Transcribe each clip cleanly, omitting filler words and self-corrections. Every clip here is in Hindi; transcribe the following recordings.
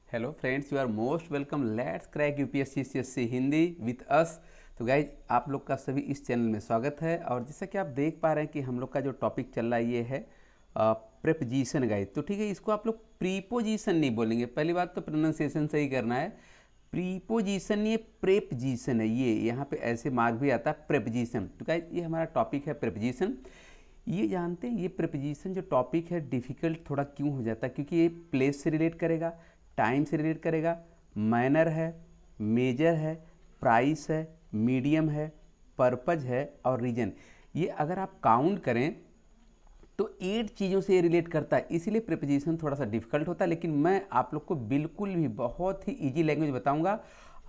Hello friends, you are most welcome. Let's crack UPSC CSC Hindi with us. तो गाइज, आप लोग का सभी इस चैनल में स्वागत है। और जैसा कि आप देख पा रहे हैं कि हम लोग का जो टॉपिक चल रहा है ये है प्रेपोजिशन गाइज। तो ठीक है, इसको आप लोग प्रीपोजिशन नहीं बोलेंगे। पहली बात तो प्रोनाउंसिएशन सही करना है। प्रीपोजिशन ये प्रेपोजिशन है। ये यहाँ पे ऐसे मार्क भी आता है प्रेपोजिशन। तो गाइज, ये हमारा टॉपिक है प्रेपोजिशन। ये जानते हैं ये प्रेपोजिशन जो टॉपिक है डिफ़िकल्ट थोड़ा क्यों हो जाता है, क्योंकि ये प्लेस से रिलेट करेगा, टाइम से रिलेट करेगा, मैनर है, मेजर है, प्राइस है, मीडियम है, पर्पज है और रीजन। ये अगर आप काउंट करें तो 8 चीज़ों से ये रिलेट करता है। इसीलिए प्रिपोजिशन थोड़ा सा डिफिकल्ट होता है, लेकिन मैं आप लोग को बिल्कुल भी बहुत ही इजी लैंग्वेज बताऊंगा।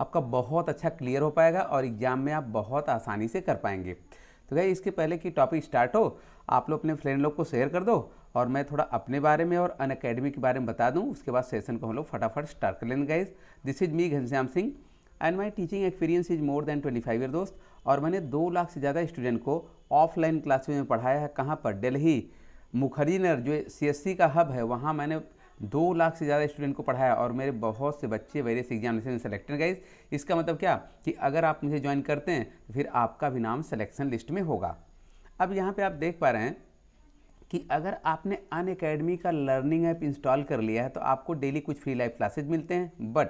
आपका बहुत अच्छा क्लियर हो पाएगा और एग्जाम में आप बहुत आसानी से कर पाएंगे। तो भाई, इसके पहले कि टॉपिक स्टार्ट हो, आप लोग अपने फ्रेंड लोग को शेयर कर दो और मैं थोड़ा अपने बारे में और अनअकैडमी के बारे में बता दूं। उसके बाद सेशन को हम लोग फटाफट स्टार्ट कर लेंगे। Guys, this is me Ghanshyam Singh and my teaching experience is more than 25 year दोस्त। और मैंने 2 लाख से ज़्यादा स्टूडेंट को ऑफलाइन क्लासेज में पढ़ाया है। कहाँ पर? दिल्ली मुखर्जी नगर जो सीएससी का हब है, वहाँ मैंने 2 लाख से ज़्यादा स्टूडेंट को पढ़ाया और मेरे बहुत से बच्चे वेरियस एग्जामिनेशन में सेलेक्टेड। गाइज, इसका मतलब क्या कि अगर आप मुझे ज्वाइन करते हैं तो फिर आपका भी नाम सिलेक्शन लिस्ट में होगा। अब यहाँ पे आप देख पा रहे हैं कि अगर आपने अनअकैडमी का लर्निंग ऐप इंस्टॉल कर लिया है तो आपको डेली कुछ फ्री लाइव क्लासेज मिलते हैं। बट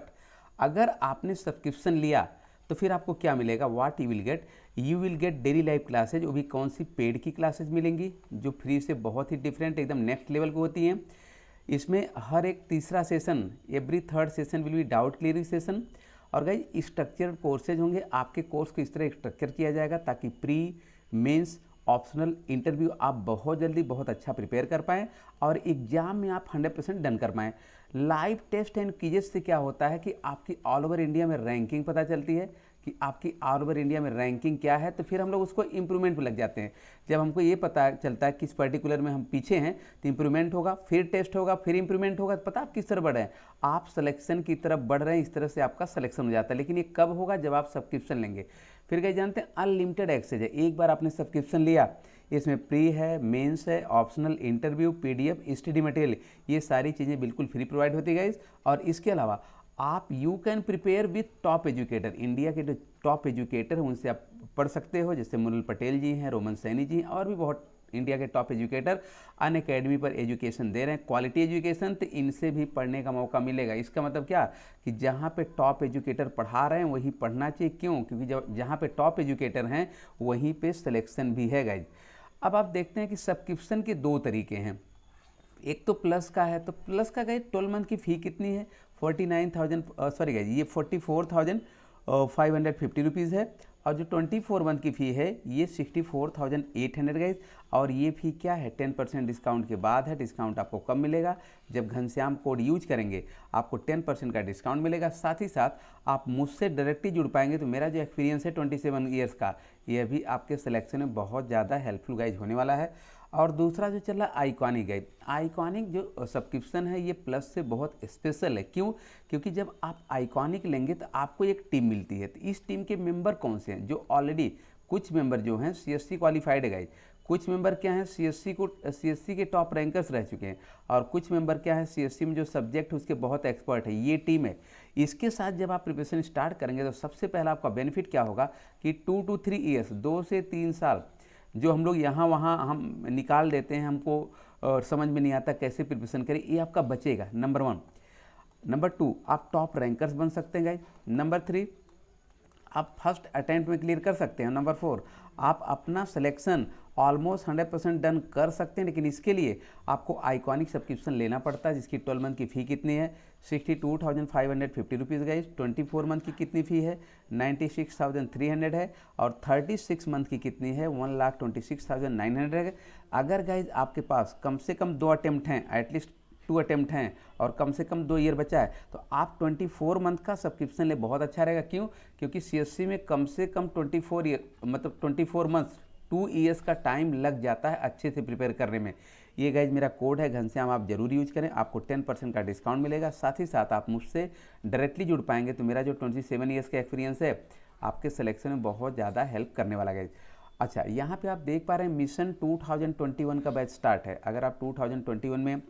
अगर आपने सब्सक्रिप्शन लिया तो फिर आपको क्या मिलेगा? What you will get daily live classes. वो भी कौन सी? पेड की क्लासेज मिलेंगी जो फ्री से बहुत ही डिफरेंट, एकदम नेक्स्ट लेवल की होती हैं। इसमें हर एक तीसरा session, every third session will be doubt clearing session. और गाइज, स्ट्रक्चर्ड कोर्सेज होंगे। आपके कोर्स को इस तरह स्ट्रक्चर किया जाएगा ताकि प्री, मेंस, ऑप्शनल, इंटरव्यू आप बहुत जल्दी बहुत अच्छा प्रिपेयर कर पाएँ और एग्जाम में आप 100% डन कर पाएँ। लाइव टेस्ट एंड क्विजेस से क्या होता है कि आपकी ऑल ओवर इंडिया में रैंकिंग पता चलती है कि आपकी ऑल ओवर इंडिया में रैंकिंग क्या है। तो फिर हम लोग उसको इंप्रूवमेंट पे लग जाते हैं। जब हमको ये पता चलता है कि इस पर्टिकुलर में हम पीछे हैं तो इंप्रूवमेंट होगा, फिर टेस्ट होगा, फिर इंप्रूवमेंट होगा। तो पता आप किस तरफ बढ़ रहे हैं? आप सिलेक्शन की तरफ बढ़ रहे हैं। इस तरह से आपका सिलेक्शन हो जाता है। लेकिन ये कब होगा? जब आप सब्सक्रिप्शन लेंगे। फिर कहीं जानते हैं अनलिमिटेड एक्सेस है। एक बार आपने सब्सक्रिप्शन लिया, इसमें प्री है, मेंस है, optional, interview, PDF, study material, ये सारी चीज़ें बिल्कुल फ्री प्रोवाइड होती है गाइज। और इसके अलावा आप you can prepare with top educator. India के जो टॉप एजुकेटर हैं उनसे आप पढ़ सकते हो, जैसे मुरल पटेल जी हैं, रोमन सैनी जी हैं और भी बहुत इंडिया के टॉप एजुकेटर अनअकैडमी पर एजुकेशन दे रहे हैं, क्वालिटी एजुकेशन। तो इनसे भी पढ़ने का मौका मिलेगा। इसका मतलब क्या कि जहाँ पे टॉप एजुकेटर पढ़ा रहे हैं वहीं पढ़ना चाहिए। क्यों? क्योंकि जब जहाँ पे टॉप एजुकेटर हैं वहीं पे सिलेक्शन भी है गाइज। अब आप देखते हैं कि सब्सक्रिप्शन के 2 तरीके हैं। एक तो प्लस का है। तो प्लस का गाइज 12 मंथ की फ़ी कितनी है? 49,000, सॉरी गाइज, ये 44,550 रुपीज़ है। और जो 24 मंथ की फ़ी है ये 64,800 गाइज। और ये फ़ी क्या है? 10% डिस्काउंट के बाद है। डिस्काउंट आपको कब मिलेगा? जब घनश्याम कोड यूज करेंगे आपको 10% का डिस्काउंट मिलेगा। साथ ही साथ आप मुझसे डायरेक्टली जुड़ पाएंगे। तो मेरा जो एक्सपीरियंस है 27 ईयर्स का, यह भी आपके सिलेक्शन में बहुत ज़्यादा हेल्पफुल गाइज होने वाला है। और दूसरा जो चल रहा है आइकॉनिक गाइड। आइकॉनिक जो सब्सक्रिप्शन है ये प्लस से बहुत स्पेशल है। क्यों? क्योंकि जब आप आइकॉनिक लेंगे तो आपको एक टीम मिलती है। तो इस टीम के मेंबर कौन से हैं? जो ऑलरेडी कुछ मेंबर जो हैं सीएससी क्वालिफाइड है गाइज। कुछ मेंबर क्या हैं? सीएससी के टॉप रैंकर्स रह चुके हैं। और कुछ मेंबर क्या है? सीएससी में जो सब्जेक्ट है उसके बहुत एक्सपर्ट है। ये टीम है। इसके साथ जब आप प्रिपरेशन स्टार्ट करेंगे तो सबसे पहला आपका बेनिफिट क्या होगा कि 2 to 3 ईयर्स, 2 से 3 साल जो हम लोग यहाँ वहाँ हम निकाल देते हैं, हमको समझ में नहीं आता कैसे प्रिपरेशन करें, ये आपका बचेगा। नंबर 1। नंबर 2, आप टॉप रैंकर्स बन सकते हैं गाइज। नंबर 3, आप फर्स्ट अटेम्प्ट में क्लियर कर सकते हैं। नंबर 4, आप अपना सिलेक्शन ऑलमोस्ट 100% डन कर सकते हैं। लेकिन इसके लिए आपको आइकॉनिक सब्सक्रिप्शन लेना पड़ता है जिसकी 12 मंथ की फ़ी कितनी है? 62,550 रुपीज़ गाइज। 24 मंथ की कितनी फ़ी है? 96,300 है। और 36 मंथ की कितनी है? 1,26,900 है। अगर गाइज आपके पास कम से कम 2 अटेम्प्ट हैं, एटलीस्ट 2 अटेम्प्ट हैं और कम से कम 2 ईयर बचा है, तो आप 24 मंथ का सब्सक्रिप्शन ले, बहुत अच्छा रहेगा। क्यों? क्योंकि सीएससी में कम से कम 24 ईयर मतलब 24 मंथ्स, 2 ईयर्स का टाइम लग जाता है अच्छे से प्रिपेयर करने में। ये गाइज मेरा कोड है घनश्याम, आप जरूर यूज करें। आपको 10% का डिस्काउंट मिलेगा। साथ ही साथ आप मुझसे डायरेक्टली जुड़ पाएंगे। तो मेरा जो 27 ईयर्स का एक्सपीरियंस है आपके सिलेक्शन में बहुत ज़्यादा हेल्प करने वाला गाइज। अच्छा, यहाँ पे आप देख पा रहे हैं मिशन 2021 का बैच स्टार्ट है। अगर आप 2021 में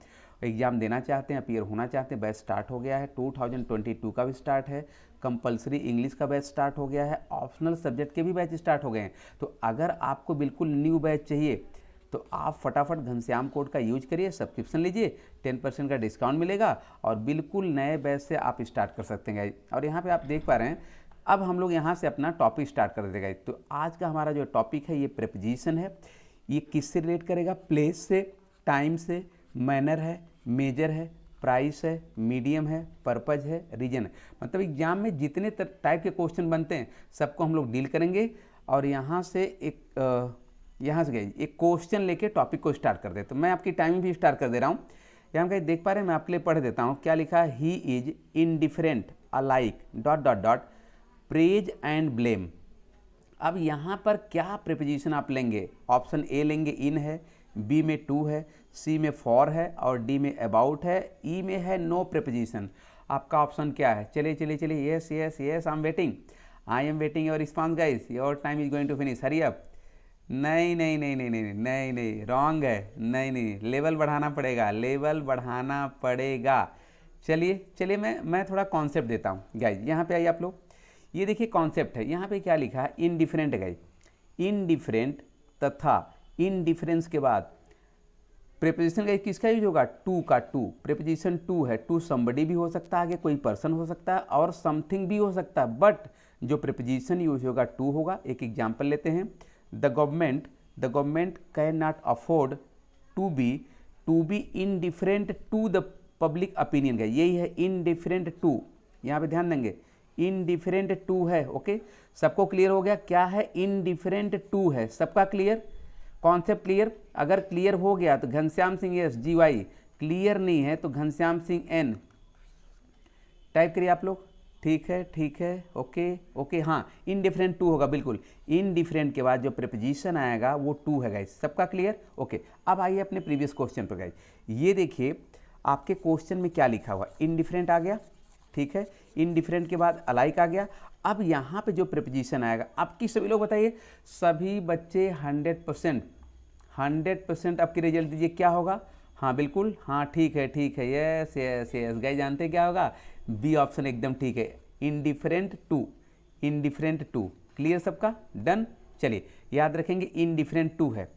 एग्ज़ाम देना चाहते हैं, अपीयर होना चाहते हैं, बैच स्टार्ट हो गया है। 2022 का भी स्टार्ट है। कंपलसरी इंग्लिश का बैच स्टार्ट हो गया है। ऑप्शनल सब्जेक्ट के भी बैच स्टार्ट हो गए हैं। तो अगर आपको बिल्कुल न्यू बैच चाहिए तो आप फटाफट घनश्याम कोड का यूज करिए, सब्सक्रिप्शन लीजिए, 10% का डिस्काउंट मिलेगा और बिल्कुल नए बैच से आप स्टार्ट कर सकते हैं गाइज। और यहाँ पे आप देख पा रहे हैं, अब हम लोग यहाँ से अपना टॉपिक स्टार्ट कर देते हैं गाइज। तो आज का हमारा जो टॉपिक है ये प्रेपोजिशन है। ये किससे रिलेट करेगा? प्लेस से, टाइम से, मैनर है, मेजर है, प्राइस है, मीडियम है, पर्पज है, रीजन है। मतलब एग्जाम में जितने टाइप के क्वेश्चन बनते हैं सबको हम लोग डील करेंगे। और यहाँ से एक क्वेश्चन लेके टॉपिक को स्टार्ट कर दे। तो मैं आपकी टाइमिंग भी स्टार्ट कर दे रहा हूँ। यहाँ कहीं देख पा रहे हैं, मैं आपके लिए पढ़ देता हूँ। क्या लिखा है? He is indifferent alike dot dot dot praise and blame. अब यहाँ पर क्या प्रीपोजिशन आप लेंगे? ऑप्शन ए लेंगे इन है, बी में टू है, सी में फॉर है और डी में अबाउट है, ई में है नो प्रीपोजिशन। आपका ऑप्शन क्या है? चलिए चलिए चलिए, yes yes yes, I am waiting your response guys, your time is going to finish, hurry up. नहीं नहीं नहीं नहीं नहीं नहीं नहीं, रॉन्ग है। नहीं नहीं, लेवल बढ़ाना पड़ेगा, लेवल बढ़ाना पड़ेगा। चलिए चलिए, मैं थोड़ा कॉन्सेप्ट देता हूँ गाइज। यहाँ पे आइए आप लोग, ये देखिए कॉन्सेप्ट है। यहाँ पे क्या लिखा है? इनडिफरेंट है गाइज। इनडिफरेंट तथा इनडिफरेंस के बाद प्रीपोजिशन का किसका यूज होगा? टू का। टू प्रीपोजिशन टू है। टू समबडी भी हो सकता है, आगे कोई पर्सन हो सकता है और समथिंग भी हो सकता है, बट जो प्रीपोजिशन यूज होगा टू होगा। एक एग्जाम्पल लेते हैं। The government can not afford to be indifferent to the public opinion का, यही है इनडिफरेंट टू। यहाँ पे ध्यान देंगे, इनडिफरेंट टू है। ओके, सबको क्लियर हो गया क्या है? इनडिफरेंट टू है। सबका क्लियर? Concept clear? अगर क्लियर हो गया तो Ghanshyam Singh S G Y, clear नहीं है तो घनश्याम सिंह एन टाइप करिए आप लोग। ठीक है, ओके ओके। हाँ, इनडिफरेंट टू होगा, बिल्कुल। इनडिफरेंट के बाद जो प्रीपोजिशन आएगा वो टू है गाइस। सबका क्लियर? ओके। अब आइए अपने प्रीवियस क्वेश्चन पर गाइस। ये देखिए आपके क्वेश्चन में क्या लिखा हुआ? इनडिफरेंट आ गया, ठीक है। इनडिफरेंट के बाद अलाइक आ गया। अब यहाँ पे जो प्रीपोजिशन आएगा, आपकी सभी लोग बताइए, सभी बच्चे 100% आपकी रिजल्ट दीजिए, क्या होगा? हाँ बिल्कुल, हाँ ठीक है, यस यस यस गाइस, जानते हैं क्या होगा? बी ऑप्शन एकदम ठीक है, इनडिफरेंट टू। क्लियर सबका? डन। चलिए याद रखेंगे इनडिफरेंट टू है।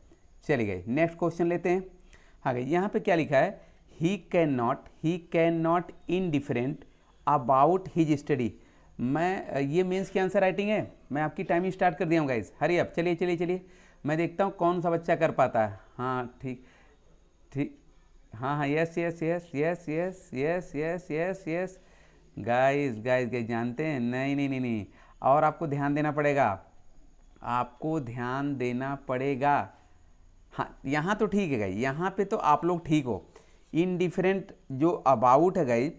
चलिए गए नेक्स्ट क्वेश्चन लेते हैं। हाँ गई, यहाँ पे क्या लिखा है? He can not indifferent about his study. मैं ये मेंस की आंसर राइटिंग है। मैं आपकी टाइमिंग स्टार्ट कर दिया हूँ गाइस, हरी अप। चलिए मैं देखता हूँ कौन सा बच्चा कर पाता है। हाँ ठीक, हाँ यस गाइस जानते हैं? नहीं, और आपको ध्यान देना पड़ेगा, हाँ यहाँ तो ठीक है गाइस, यहाँ पे तो आप लोग ठीक हो। इनडिफरेंट जो अबाउट है गाइस,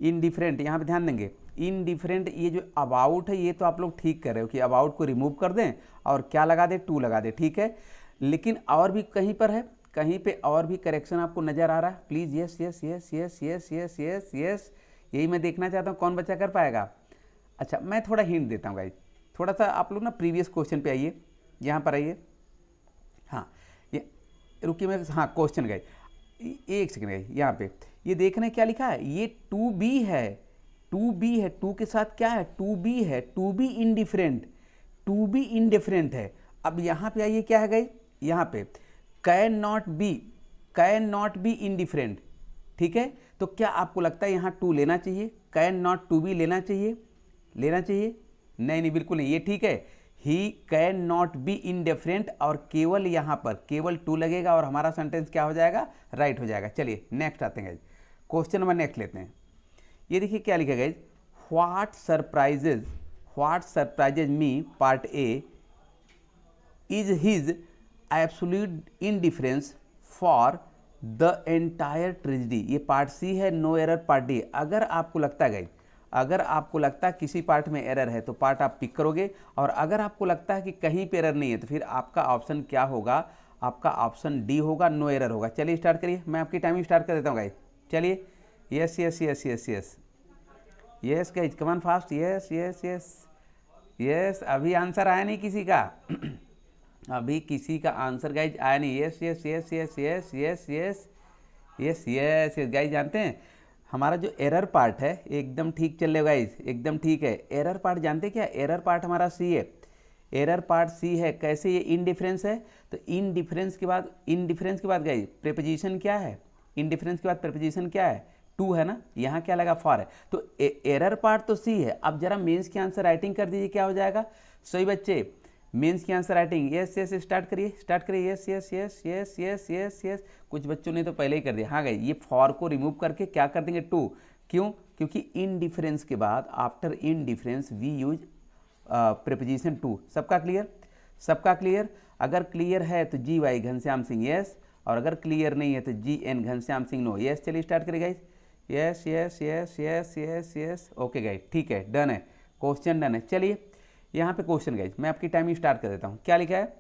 इनडिफरेंट, यहाँ पे ध्यान देंगे। इनडिफरेंट ये जो अबाउट है ये तो आप लोग ठीक कर रहे हो कि अबाउट को रिमूव कर दें और क्या लगा दें? टू लगा दें, ठीक है। लेकिन और भी कहीं पर है, कहीं पे और भी करेक्शन आपको नज़र आ रहा है? प्लीज़ यस, यही मैं देखना चाहता हूँ कौन बच्चा कर पाएगा। अच्छा, मैं थोड़ा हिंट देता हूँ गाइस, थोड़ा सा आप लोग ना प्रीवियस क्वेश्चन पे आइए, यहाँ पर आइए। हाँ ये रुकिए, मैं हाँ क्वेश्चन गए, एक सेकंड गए। यहाँ पे ये देखना क्या लिखा है? ये टू बी है, टू के साथ क्या है? टू बी है, टू बी इनडिफरेंट है। अब यहाँ पे आइए, क्या है गाइस? यहाँ पे कैन नॉट बी इनडिफरेंट, ठीक है। तो क्या आपको लगता है यहाँ टू लेना चाहिए? कैन नॉट टू बी लेना चाहिए? नहीं, बिल्कुल नहीं, ये ठीक है। He can not be indifferent और केवल यहाँ पर केवल टू लगेगा और हमारा सेंटेंस क्या हो जाएगा? राइट हो जाएगा। चलिए नेक्स्ट आते हैं गाइस, क्वेश्चन नंबर नेक्स्ट लेते हैं। ये देखिए क्या लिखा guys? What surprises me part A is his absolute indifference for the entire tragedy. ये पार्ट सी है, नो एरर पार्ट डी। अगर आपको लगता है गाइस, अगर आपको लगता है किसी पार्ट में एरर है तो पार्ट आप पिक करोगे, और अगर आपको लगता है कि कहीं पे एरर नहीं है तो फिर आपका ऑप्शन क्या होगा? आपका ऑप्शन डी होगा, नो एरर होगा। चलिए स्टार्ट करिए, मैं आपकी टाइमिंग स्टार्ट कर देता हूँ गाइस। चलिए yes guys, come on fast, yes. अभी आंसर आया नहीं किसी का अभी किसी का आंसर गाइज आया नहीं। Yes yes yes yes guys, जानते हैं हमारा जो एरर पार्ट है एकदम ठीक चल रहा है गाइज, एकदम ठीक है। एरर पार्ट जानते हैं क्या, एरर पार्ट हमारा सी है, एरर पार्ट सी है। कैसे, ये इनडिफरेंस है, तो इनडिफरेंस के बाद गाइज प्रीपोजिशन क्या है, इनडिफरेंस के बाद प्रीपोजिशन क्या है, टू है ना, यहाँ क्या लगा, फॉर है। तो एरर पार्ट तो सी है। अब जरा मेंस की आंसर राइटिंग कर दीजिए, क्या हो जाएगा। सही बच्चे, मेंस की answer writing, yes yes start करिए, yes yes yes yes yes yes yes. कुछ बच्चों ने तो पहले ही कर दिया। हाँ गई, ये फॉर को रिमूव करके क्या कर देंगे, टू। क्यों, क्योंकि इन डिफरेंस के बाद after indifference we use preposition to. सबका क्लियर, सबका क्लियर। अगर क्लियर है तो G Y Ghanshyam Singh yes, और अगर क्लियर नहीं है तो G N Ghanshyam Singh no. Yes, चलिए स्टार्ट करिए guys, yes yes yes yes yes yes. Okay guys, ठीक है, डन है, क्वेश्चन डन है। चलिए यहाँ पे क्वेश्चन गाइस, मैं आपकी टाइमिंग स्टार्ट कर देता हूँ। क्या लिखा है,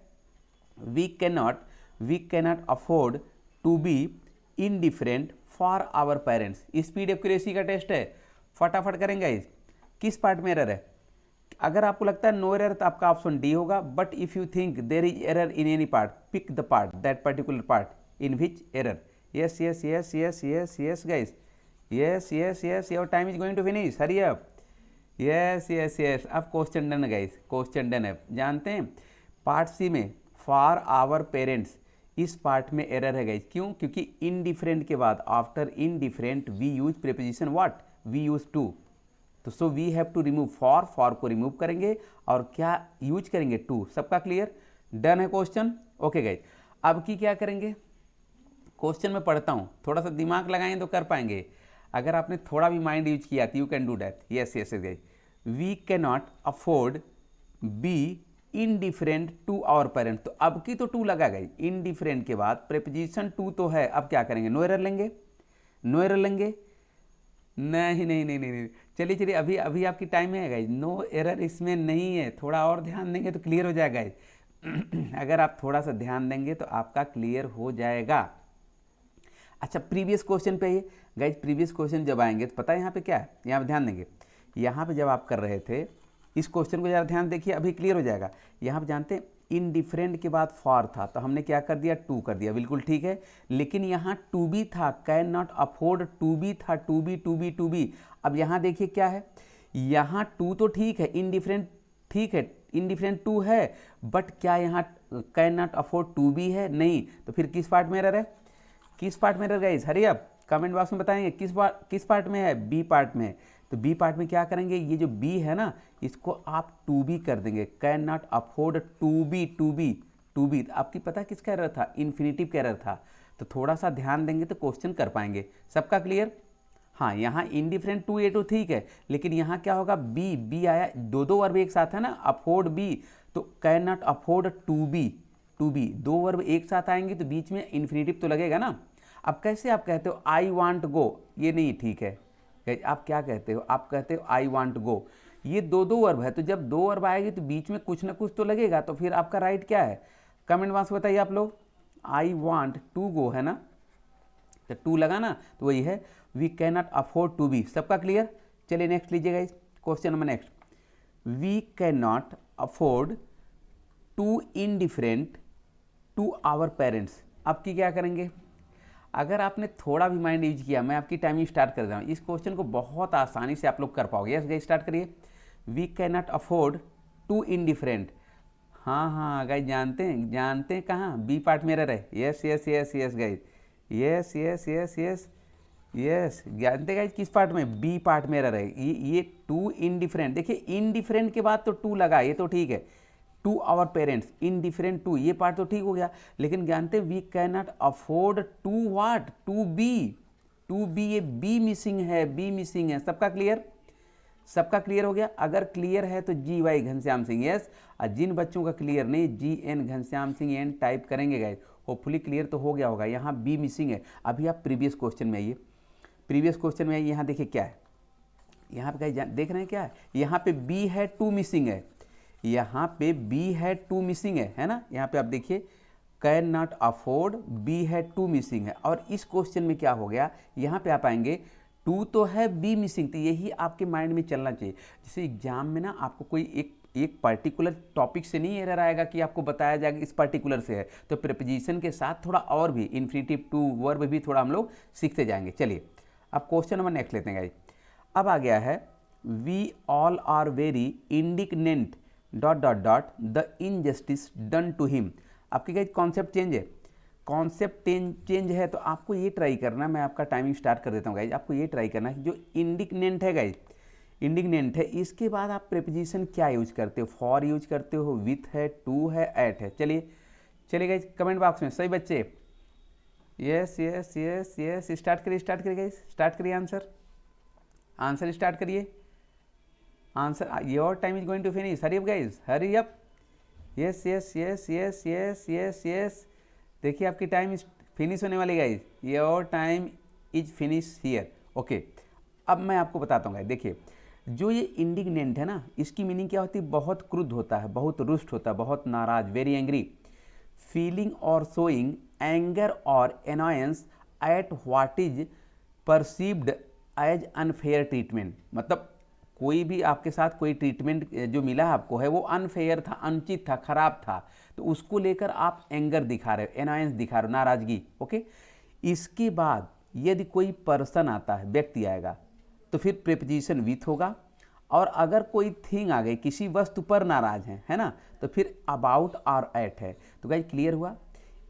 we can not afford to be indifferent for our parents. Speed accuracy का टेस्ट है, फटाफट करेंगे गाइस। किस पार्ट में एरर है, अगर आपको लगता है नो एरर तो आपका ऑप्शन डी होगा, but if you think there is error in any part, pick the part, that particular part in which error. Yes yes yes yes yes yes guys, yes yes yes, your time is going to finish, hurry up. Yes yes yes, अब question done guys, question done है। जानते हैं पार्ट सी में फॉर आवर पेरेंट्स, इस पार्ट में एरर है गाइस। क्यों, क्योंकि इनडिफरेंट के बाद after indifferent we use preposition what, we use to. तो so we have to remove for, for को रिमूव करेंगे और क्या यूज करेंगे, टू। सबका क्लियर, डन है क्वेश्चन। ओके गाइस, अब की क्या करेंगे, क्वेश्चन में पढ़ता हूँ, थोड़ा सा दिमाग लगाएंगे तो कर पाएंगे। अगर आपने थोड़ा भी माइंड यूज किया तो you can do that. Yes yes yes guys, we can not afford be indifferent to our parent. तो अब की तो टू लगा गई, इनडिफरेंट के बाद प्रीपोजिशन टू तो है। अब क्या करेंगे, नो एरर लेंगे, नो एरर लेंगे, नहीं नहीं नहीं नहीं, नहीं। चलिए चलिए, अभी अभी आपकी टाइम है गाइज, नो एरर इसमें नहीं है। थोड़ा और ध्यान देंगे तो क्लियर हो जाएगा गाइज। अगर आप थोड़ा सा ध्यान देंगे तो आपका क्लियर हो जाएगा। अच्छा, प्रीवियस क्वेश्चन पे ही गाइज, प्रीवियस क्वेश्चन जब आएंगे तो पता है यहाँ पे क्या है, यहाँ पे ध्यान देंगे। यहाँ पे जब आप कर रहे थे इस क्वेश्चन को ज़रा ध्यान देखिए, अभी क्लियर हो जाएगा। यहाँ पे जानते हैं इनडिफरेंट के बाद फॉर था तो हमने क्या कर दिया, टू कर दिया, बिल्कुल ठीक है। लेकिन यहाँ टू बी था, can not afford to be था, to be to be to be. अब यहाँ देखिए क्या है, यहाँ टू तो ठीक है, इनडिफरेंट ठीक है, इनडिफरेंट टू है, बट क्या यहाँ can not afford to be है, नहीं। तो फिर किस पार्ट में एरर है, किस पार्ट में एरर गाइस, हरी अप, कमेंट बॉक्स में बताएंगे किस पार्ट में है, बी पार्ट में। तो बी पार्ट में क्या करेंगे, ये जो बी है ना इसको आप टू बी कर देंगे, can not afford to be to be to be. आपकी पता किसका एरर था, इन्फिनिटिव का एरर था। तो थोड़ा सा ध्यान देंगे तो क्वेश्चन कर पाएंगे। सबका क्लियर, हाँ। यहाँ इनडिफरेंट टू ए टू ठीक है, लेकिन यहाँ क्या होगा, बी बी आया, दो दो वर्ब एक साथ है ना, अफोर्ड बी, तो can not afford to be to be, दो वर्ब एक साथ आएंगे तो बीच में इन्फिनिटिव तो लगेगा ना। अब कैसे आप कहते हो आई वांट गो, ये नहीं ठीक है। आप क्या कहते हो, आप कहते हो आई वांट गो, ये दो दो वर्ब है, तो जब दो वर्ब आएगी तो बीच में कुछ ना कुछ तो लगेगा। तो फिर आपका राइट क्या है, कमेंट बॉक्स में बताइए आप लोग। आई वांट टू गो है ना, तो टू लगा ना, तो वही है we can not afford to be. सबका क्लियर, चलिए नेक्स्ट लीजिएगा question number next. We can not afford to indifferent to our parents. अब की क्या करेंगे, अगर आपने थोड़ा भी माइंड यूज किया, मैं आपकी टाइमिंग स्टार्ट कर रहा हूँ, इस क्वेश्चन को बहुत आसानी से आप लोग कर पाओगे। यस गाइस, स्टार्ट करिए। We can not afford to indifferent, हाँ हाँ गाइस, जानते हैं कहाँ, बी पार्ट में एरर है। Yes yes yes yes guys, yes yes yes yes yes, जानते गाइस किस पार्ट में, बी पार्ट में एरर है। ये टू इनडिफरेंट, देखिए इनडिफरेंट के बाद तो टू लगा, ये तो ठीक है, to our parents, indifferent to, ये पार्ट तो ठीक हो गया। लेकिन जानते we can not afford to what, to be, ये बी मिसिंग है, बी मिसिंग है। सबका क्लियर, सबका क्लियर हो गया। अगर क्लियर है तो G Y Ghanshyam Singh yes, और जिन बच्चों का क्लियर नहीं G N Ghanshyam Singh N type करेंगे गाइस। होपफुली क्लियर तो हो गया होगा। यहाँ बी मिसिंग है। अभी आप प्रीवियस क्वेश्चन में आइए, प्रीवियस क्वेश्चन में आइए, यहाँ देखिए क्या है, यहाँ पे गाइस देख रहे हैं क्या है, यहाँ पे बी है, टू मिसिंग है, यहाँ पे बी है, टू मिसिंग है ना। यहाँ पे आप देखिए कैन नॉट अफोर्ड, बी है, टू मिसिंग है। और इस क्वेश्चन में क्या हो गया, यहाँ पे आप आएंगे टू तो है, बी मिसिंग, तो यही आपके माइंड में चलना चाहिए। जैसे एग्जाम में ना आपको कोई एक पर्टिकुलर टॉपिक से नहीं एरर आएगा कि आपको बताया जाएगा इस पर्टिकुलर से है। तो प्रीपोजिशन के साथ थोड़ा और भी इन्फिनिटिव टू वर्ब भी थोड़ा हम लोग सीखते जाएंगे। चलिए अब क्वेश्चन नंबर नेक्स्ट लेते हैं गाइस। अब आ गया है we all are very indignant dot dot dot the injustice done to him. आपकी गाइस कॉन्सेप्ट चेंज है, कॉन्सेप्ट चेंज है, तो आपको ये ट्राई करना, मैं आपका टाइमिंग स्टार्ट कर देता हूँ गाइज। आपको ये ट्राई करना है जो इंडिग्नेंट है गाइज, इंडिग्नेंट है, इसके बाद आप प्रीपोजिशन क्या यूज करते हो? फॉर यूज करते हो, विथ है, टू है, एट है। चलिए गाइज कमेंट बॉक्स में सही बच्चे, yes yes yes yes, start करिए गाइज, स्टार्ट करिए आंसर स्टार्ट करिए। Answer, your time is going to finish, hurry up guys, hurry up. Yes yes yes yes yes yes yes, देखिए आपकी टाइम फिनिश होने वाली guys, your time is finish here. Okay, अब मैं आपको बताता हूँ गाइज। देखिए जो ये इंडिग्नेंट है ना, इसकी मीनिंग क्या होती है? बहुत क्रुद्ध होता है, बहुत रुष्ट होता है, बहुत नाराज, वेरी एंग्री। फीलिंग और शोइंग एंगर और annoyance at what is perceived as unfair treatment. मतलब कोई भी आपके साथ कोई ट्रीटमेंट जो मिला आपको है वो अनफेयर था, अनुचित था, खराब था, तो उसको लेकर आप एंगर दिखा रहे हो, एनॉयंस दिखा रहे हो, नाराजगी। ओके, इसके बाद यदि कोई पर्सन आता है, व्यक्ति आएगा, तो फिर प्रीपोजिशन विथ होगा, और अगर कोई थिंग आ गई, किसी वस्तु पर नाराज है ना, तो फिर अबाउट और एट है। तो गाइस क्लियर हुआ?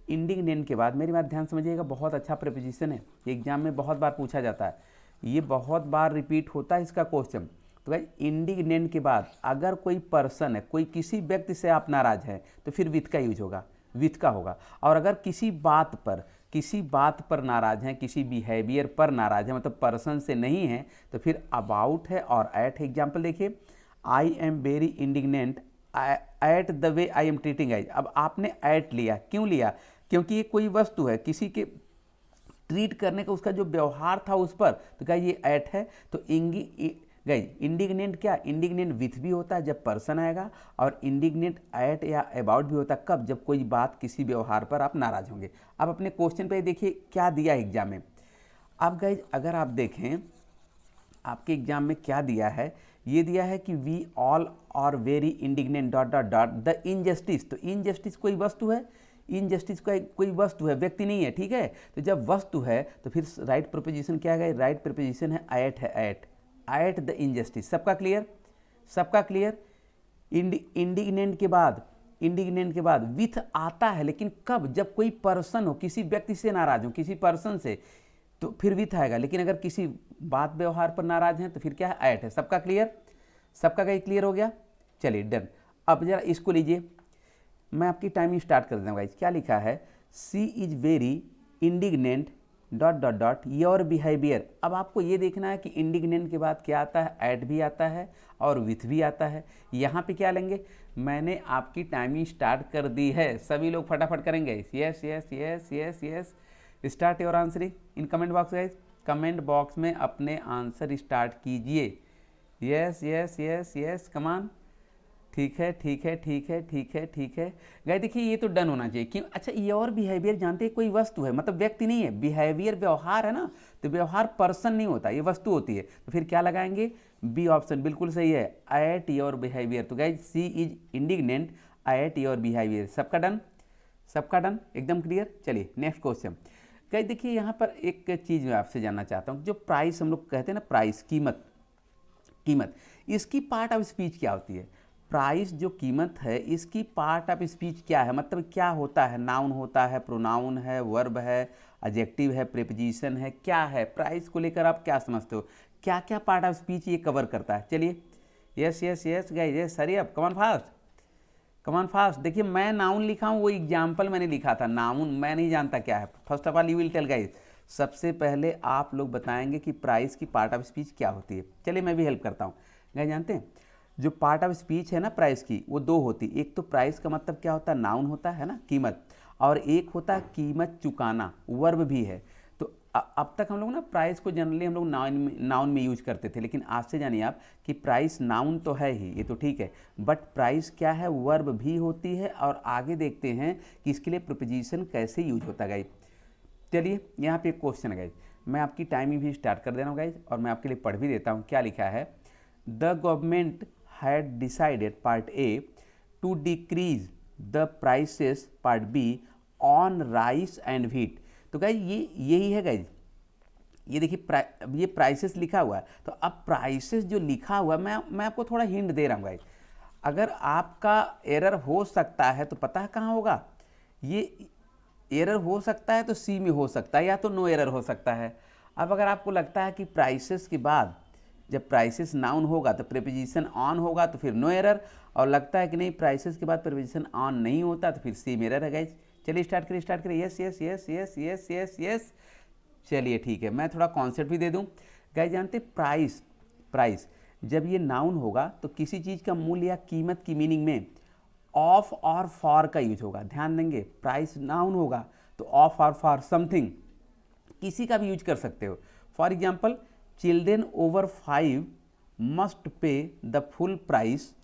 इंडिग्नेंट के बाद मेरी बात ध्यान समझिएगा, बहुत अच्छा प्रीपोजिशन है, एग्जाम में बहुत बार पूछा जाता है, ये बहुत बार रिपीट होता है इसका क्वेश्चन। तो गाइस इंडिग्नेंट के बाद अगर कोई पर्सन है, कोई किसी व्यक्ति से आप नाराज हैं, तो फिर विथ का यूज होगा, विथ का होगा। और अगर किसी बात पर नाराज हैं, किसी बिहेवियर पर नाराज है, मतलब पर्सन से नहीं है, तो फिर अबाउट है और एट है। एग्जाम्पल देखिए, I am very indignant at the way I am treating as. अब आपने एट लिया, क्यों लिया? क्योंकि ये कोई वस्तु है, किसी के ट्रीट करने का उसका जो व्यवहार था उस पर, तो क्या ये एट है? तो इंडिग्नेंट क्या, इंडिग्नेंट विथ भी होता है जब पर्सन आएगा, और इंडिग्नेंट एट या अबाउट भी होता है कब? जब कोई बात, किसी व्यवहार पर आप नाराज होंगे। अब अपने क्वेश्चन पे देखिए क्या दिया एग्जाम में। अब गाइज अगर आप देखें आपके एग्जाम में क्या दिया है, ये दिया है कि we all are very indignant dot dot dot the injustice. तो इनजस्टिस कोई वस्तु है, इनजस्टिस का कोई वस्तु है, व्यक्ति नहीं है, ठीक है। तो जब वस्तु है तो फिर राइट प्रीपोजिशन क्या है? राइट प्रीपोजिशन है एट है, एट द इनजस्टिस। सबका क्लियर? सबका क्लियर? इंडिग्नेंट के बाद विथ आता है, लेकिन कब? जब कोई पर्सन हो, किसी व्यक्ति से नाराज हो, किसी पर्सन से, तो फिर विथ आएगा। लेकिन अगर किसी बात व्यवहार पर नाराज हैं तो फिर क्या है? एट है। सबका क्लियर? सबका कहीं क्लियर हो गया? चलिए डन। अब जरा इसको लीजिए, मैं आपकी टाइमिंग स्टार्ट कर देता हूँ गाइस। क्या लिखा है? She is very indignant dot dot dot your behaviour. अब आपको ये देखना है कि इंडिग्नेंट के बाद क्या आता है? एट भी आता है और विथ भी आता है। यहाँ पे क्या लेंगे? मैंने आपकी टाइमिंग स्टार्ट कर दी है, सभी लोग फटाफट करेंगे। Yes yes yes yes yes, start your answering in comment box guys. Comment box में अपने आंसर स्टार्ट कीजिए। यस यस यस यस, कमान। ठीक है ठीक है ठीक है ठीक है ठीक है गाइस, देखिए ये तो डन होना चाहिए। क्यों? अच्छा, ये और बिहेवियर जानते हैं, कोई वस्तु है, मतलब व्यक्ति नहीं है, बिहेवियर व्यवहार है ना, तो व्यवहार पर्सन नहीं होता, ये वस्तु होती है। तो फिर क्या लगाएंगे? बी ऑप्शन बिल्कुल सही है, एट योर बिहेवियर। तो guys she is indignant at your behaviour. सबका डन? सबका डन, एकदम क्लियर। चलिए नेक्स्ट क्वेश्चन गाइस। देखिए यहाँ पर एक चीज़ मैं आपसे जानना चाहता हूँ, जो प्राइस हम लोग कहते हैं ना, प्राइस, कीमत, इसकी पार्ट ऑफ स्पीच क्या होती है? प्राइस जो कीमत है, इसकी पार्ट ऑफ स्पीच क्या है? मतलब क्या होता है? नाउन होता है, प्रोनाउन है, वर्ब है, एडजेक्टिव है, प्रीपोजिशन है, क्या है? प्राइस को लेकर आप क्या समझते हो? क्या क्या पार्ट ऑफ स्पीच ये कवर करता है? चलिए yes yes yes guys, yes hurry up, come on fast, come on fast. देखिए मैं नाउन लिखा हूँ, वो एग्जाम्पल मैंने लिखा था, नाउन मैं नहीं जानता क्या है। First of all you will tell guys, सबसे पहले आप लोग बताएंगे कि प्राइस की पार्ट ऑफ स्पीच क्या होती है। चलिए मैं भी हेल्प करता हूँ गाइस। जानते हैं जो पार्ट ऑफ स्पीच है ना प्राइस की, वो दो होती। एक तो प्राइस का मतलब क्या होता है? नाउन होता है ना, कीमत, और एक होता है कीमत चुकाना, वर्ब भी है। तो अब तक हम लोग ना प्राइस को जनरली हम लोग नाउन में यूज करते थे, लेकिन आज से जानिए आप कि प्राइस नाउन तो है ही, ये तो ठीक है, बट प्राइस क्या है? वर्ब भी होती है। और आगे देखते हैं कि इसके लिए प्रीपोजिशन कैसे यूज होता है गाइस। चलिए यहाँ पे एक क्वेश्चन है गाइस, मैं आपकी टाइमिंग भी स्टार्ट कर दे रहा हूँ गाइस, और मैं आपके लिए पढ़ भी देता हूँ। क्या लिखा है? The government had decided part A to decrease the prices part B on rice and wheat। तो गाइज यही है गाइज, ये देखिए ये प्राइसेस लिखा हुआ है। तो अब प्राइसेस जो लिखा हुआ है, मैं आपको थोड़ा हिंट दे रहा हूँ गाइज। अगर आपका एरर हो सकता है तो पता है कहाँ होगा, ये एरर हो सकता है तो सी में हो सकता है, या तो नो एरर हो सकता है। अब अगर आपको लगता है कि प्राइसेस के बाद जब प्राइसेस नाउन होगा तो प्रीपोजिशन ऑन होगा तो फिर नो एरर, और लगता है कि नहीं प्राइसेस के बाद प्रीपोजिशन ऑन नहीं होता तो फिर सी में एरर है गाइज। चलिए स्टार्ट करिए। Yes yes yes yes yes yes yes. चलिए ठीक है, मैं थोड़ा कॉन्सेप्ट भी दे दूं गाइज। जानते प्राइस जब ये नाउन होगा तो किसी चीज़ का मूल्य या कीमत की मीनिंग में ऑफ और फॉर का यूज होगा। ध्यान देंगे, प्राइस नाउन होगा तो ऑफ और फॉर समथिंग किसी का भी यूज कर सकते हो। For example, children over 5 must pay the full price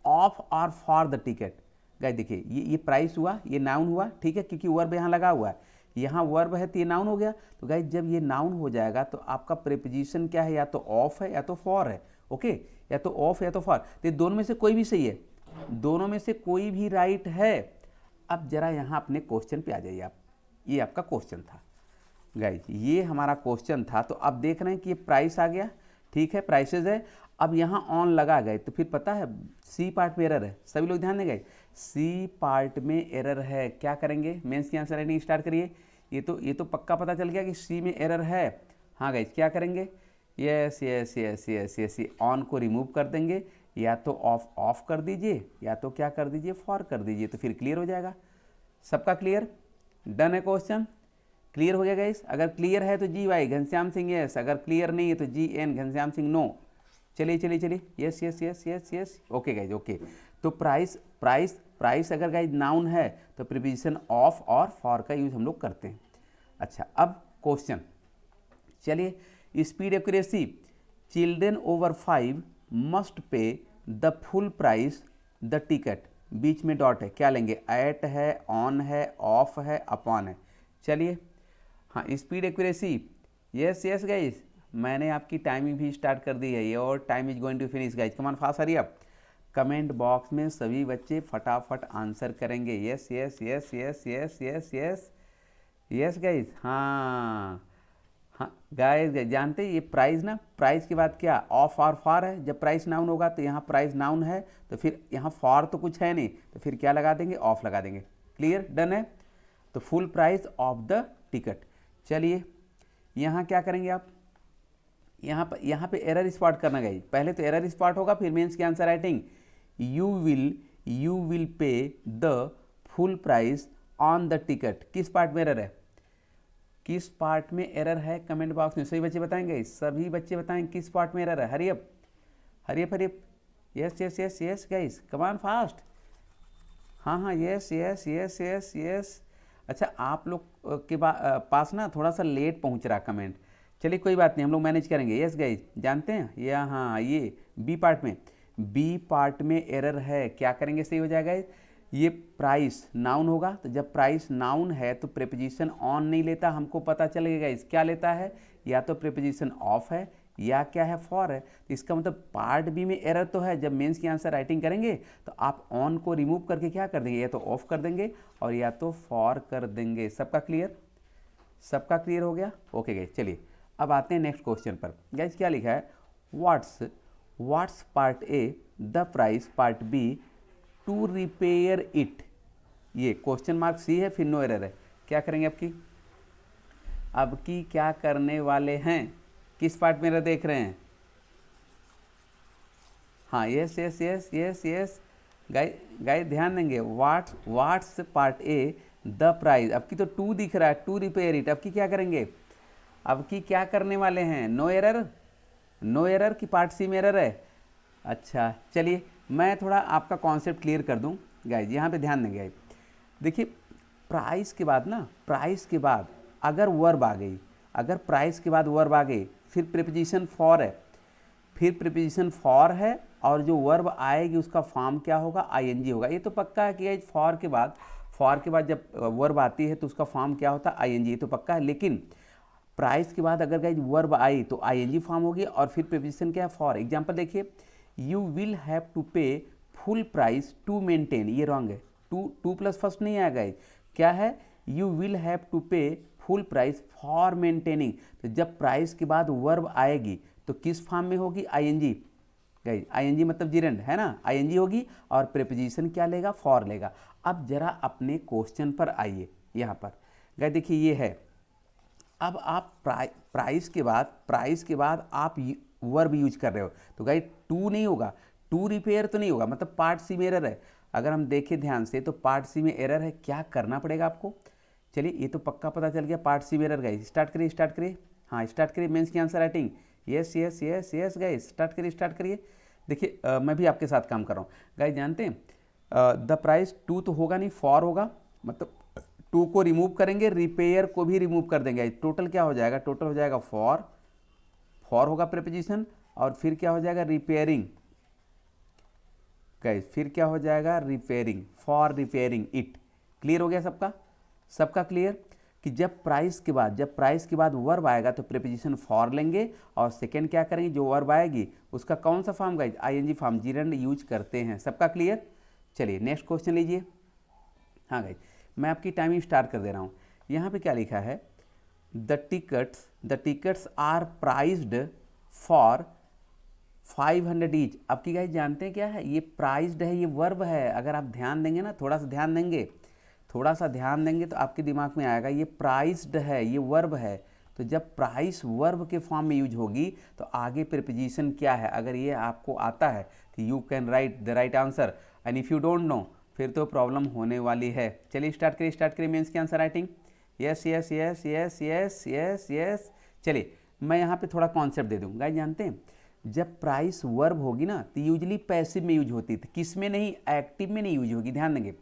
of और फॉर द टिकट। गाइस देखिए ये प्राइस हुआ, ये नाउन हुआ, ठीक है, क्योंकि वर्ब यहाँ लगा हुआ है, यहाँ वर्ब है तो ये नाउन हो गया। तो गाइस जब ये नाउन हो जाएगा तो आपका प्रीपोजिशन क्या है, या तो ऑफ है या तो फॉर है। ओके, या तो ऑफ या तो फॉर, तो दोनों में से कोई भी सही है, दोनों में से कोई भी राइट है। अब जरा यहाँ अपने क्वेश्चन पे आ जाइए आप। ये आपका क्वेश्चन था गाइज, ये हमारा क्वेश्चन था। तो अब देख रहे हैं कि ये प्राइस आ गया, ठीक है, प्राइसेस है। अब यहाँ ऑन लगा गए तो फिर पता है सी पार्ट में एरर है। सभी लोग ध्यान देंगे, सी पार्ट में एरर है। क्या करेंगे, मेंस की आंसर राइटिंग स्टार्ट करिए। ये तो पक्का पता चल गया कि सी में एरर है। हाँ गाइज, क्या करेंगे, yes yes yes yes yes, on को रिमूव कर देंगे, या तो ऑफ कर दीजिए, या तो क्या कर दीजिए, फॉर कर दीजिए, तो फिर क्लियर हो जाएगा। सबका क्लियर, डन है क्वेश्चन, क्लियर हो गया गाइस। अगर क्लियर है तो G Y Ghanshyam Singh yes, अगर क्लियर नहीं है तो G N Ghanshyam Singh no. चलिए yes yes yes yes yes, okay guys okay. तो प्राइस अगर गाइज नाउन है तो प्रीपोजिशन ऑफ और फॉर का यूज हम लोग करते हैं। अच्छा, अब क्वेश्चन, चलिए speed accuracy, children over 5 must pay the full price the ticket, बीच में डॉट है, क्या लेंगे, एट है, ऑन है, ऑफ है, अपॉन है। चलिए हाँ, speed accuracy, yes yes guys, मैंने आपकी टाइमिंग भी स्टार्ट कर दी है, your time is going to finish guys, come on fast hurry up. Comment box में सभी बच्चे फटाफट आंसर करेंगे, yes yes yes yes yes yes yes yes guys. हाँ गाइज जानते हैं ये प्राइस ना, प्राइस के बाद क्या ऑफ और फॉर है। जब प्राइस नाउन होगा तो यहाँ प्राइस नाउन है तो फिर यहाँ फॉर तो कुछ है नहीं, तो फिर क्या लगा देंगे, ऑफ लगा देंगे। क्लियर, डन है। तो full price of the ticket. चलिए यहाँ क्या करेंगे आप, यहाँ पे एरर स्पॉट करना गाइज। पहले तो एरर स्पॉट होगा, फिर मेंस की answer writing, you will pay the full price on the ticket. किस पार्ट में एरर है, किस पार्ट में एरर है, कमेंट बॉक्स में सभी बच्चे बताएंगे, सभी बच्चे बताएंगे किस पार्ट में एरर है। Hurry up, yes yes yes yes guys, come on fast. हाँ yes yes yes yes yes. अच्छा, आप लोग के पास ना थोड़ा सा लेट पहुंच रहा कमेंट, चलिए कोई बात नहीं, हम लोग मैनेज करेंगे। यस गाइस, जानते हैं ये, हाँ ये बी पार्ट में एरर है, क्या करेंगे, सही हो जाएगा। ये प्राइस नाउन होगा, तो जब प्राइस नाउन है तो प्रीपोजिशन ऑन नहीं लेता, हमको पता चलेगा इस क्या लेता है, या तो प्रीपोजिशन ऑफ है या क्या है, फॉर है। तो इसका मतलब पार्ट बी में एरर तो है। जब मेंस की आंसर राइटिंग करेंगे तो आप ऑन को रिमूव करके क्या कर देंगे, या तो ऑफ कर देंगे और या तो फॉर कर देंगे। सबका क्लियर हो गया, ओके गाइस। चलिए अब आते हैं नेक्स्ट क्वेश्चन पर। गाइस क्या लिखा है, what's part A the price part B to repair it. ये क्वेश्चन मार्क सी है, फिर नो एरर है। क्या करेंगे अब की क्या करने वाले हैं, किस पार्ट में एरर देख रहे हैं। हाँ yes yes yes yes yes guys ध्यान देंगे, what's part A the price, अब की तो टू दिख रहा है, टू रिपेयर इट। अब की क्या करेंगे, अब की क्या करने वाले हैं, नो एरर की पार्ट सी में एरर है। अच्छा चलिए मैं थोड़ा आपका कॉन्सेप्ट क्लियर कर दूं गाइज, यहाँ पे ध्यान देंगे। देखिए प्राइस के बाद अगर वर्ब आ गई, अगर प्राइस के बाद वर्ब आ गई, फिर प्रीपोजिशन फॉर है और जो वर्ब आएगी उसका फॉर्म क्या होगा, आईएनजी होगा। ये तो पक्का है कि गाइज फॉर के बाद जब वर्ब आती है तो उसका फॉर्म क्या होता है, आईएनजी, ये तो पक्का है। लेकिन प्राइस के बाद अगर गाइज वर्ब आई तो आईएनजी फॉर्म होगी और फिर प्रीपोजिशन क्या है, फॉर। एग्जाम्पल देखिए, यू विल हैव टू पे फुल प्राइस टू मेंटेन, ये रॉन्ग है, टू प्लस फर्स्ट नहीं आएगा, क्या है, यू विल हैव टू पे फुल प्राइस फॉर मेंटेनिंग। तो जब प्राइस के बाद वर्ब आएगी तो किस फॉर्म में होगी, आईएनजी, गाइज आईएनजी मतलब जिरेंड है ना, आईएनजी होगी और प्रीपोजिशन क्या लेगा, फॉर लेगा। अब जरा अपने क्वेश्चन पर आइए, यहाँ पर गाइज देखिए ये है, अब आप प्राइस के बाद आप वर्ब यूज कर रहे हो, तो गाइज टू नहीं होगा, टू रिपेयर तो नहीं होगा, मतलब पार्ट सी में एरर है। अगर हम देखें ध्यान से तो पार्ट सी में एरर है, क्या करना पड़ेगा आपको, चलिए ये तो पक्का पता चल गया, पार्ट सी में एरर गाइज, स्टार्ट करिए, हाँ स्टार्ट करिए, मेंस की answer writing, yes yes yes yes guys, start करिए। देखिए मैं भी आपके साथ काम कर रहा हूँ गाइज, जानते हैं द प्राइस टू तो होगा नहीं, फॉर होगा, मतलब टू को रिमूव करेंगे, रिपेयर को भी रिमूव कर देंगे, टोटल क्या हो जाएगा, टोटल हो जाएगा फॉर होगा प्रीपोजिशन, और फिर क्या हो जाएगा, रिपेयरिंग गाइस, फिर क्या हो जाएगा, repairing, for repairing it. Clear हो गया सबका क्लियर, कि जब प्राइस के बाद वर्ब आएगा तो प्रीपोजिशन फॉर लेंगे, और सेकंड क्या करेंगे, जो वर्ब आएगी उसका कौन सा form guys, ING form, gerund use करते हैं। सबका क्लियर, चलिए नेक्स्ट क्वेश्चन लीजिए। हाँ गाइस, मैं आपकी टाइमिंग स्टार्ट कर दे रहा हूँ। यहाँ पे क्या लिखा है, the tickets are prized for 500 each. आपकी गाइस जानते हैं क्या है, ये प्राइज्ड है, ये वर्ब है। अगर आप ध्यान देंगे ना, थोड़ा सा ध्यान देंगे तो आपके दिमाग में आएगा ये प्राइज्ड है, ये वर्ब है। तो जब प्राइस वर्ब के फॉर्म में यूज होगी तो आगे प्रीपोजिशन क्या है, अगर ये आपको आता है तो you can write the right answer, and if you don't know फिर तो प्रॉब्लम होने वाली है। चलिए स्टार्ट करिए मेंस की answer writing, yes yes yes yes yes yes yes. चलिए मैं यहाँ पे थोड़ा कॉन्सेप्ट दे दूँ गाइस, जानते हैं जब प्राइस वर्ब होगी ना तो यूजली पैसिव में यूज होती थी, किस में नहीं, एक्टिव में नहीं यूज होगी। ध्यान देंगे,